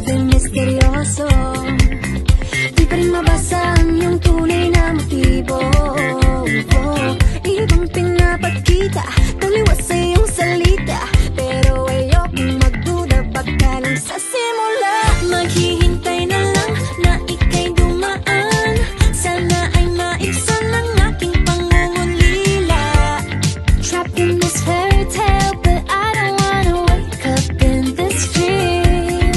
Din misteryoso, di pa rin mabasa ang iyong tunay na motibo. Ibang pinapakita, taliwas sa iyong salita, pero ayokong magduda pagka lang sa simula. Maghihintay na lang na ika'y dumaan, sana ay maibsan ang aking pangungulila. Trapped in this fairy tale, but I don't wanna wake up in this dream.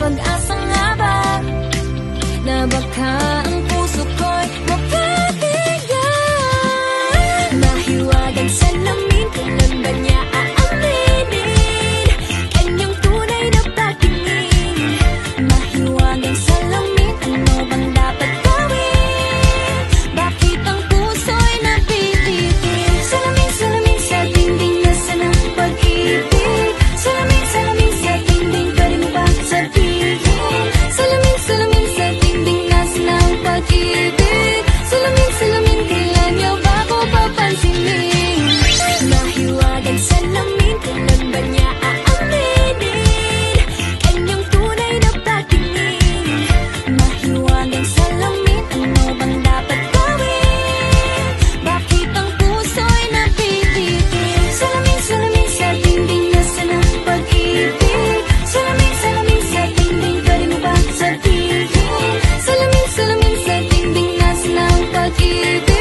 Pag-asa nga ba na baka ang puso ko'y makatingin? Mahiwagang salamin, kailan ba niya aaminin kanyang tunay na pagtingin? Mahiwagang salamin, ano bang dapat gawin? Bakit ang puso'y napipitin? Salamin, salamin sa dingding na sanang pag-ibig. Salamin, salamin sa dingding, pwede mo ba sabihin? Salamin, salamin sa dingding nasa ng pag-ibig. Salamin, salamin, kailan niyo ba ko papansinin? Mahiwagang salamin, kailan ba niya aaminin kanyang tunay na pagtingin? Mahiwagang salamin, ano bang dapat gawin? Bakit ang puso'y napipitin? Salamin, salamin sa dingding nasa ng pag-ibig. Salamin, salamin sa dingding, pwede mo ba sabihin? Salamin, salamin sa dingding nasa ng pag-ibig.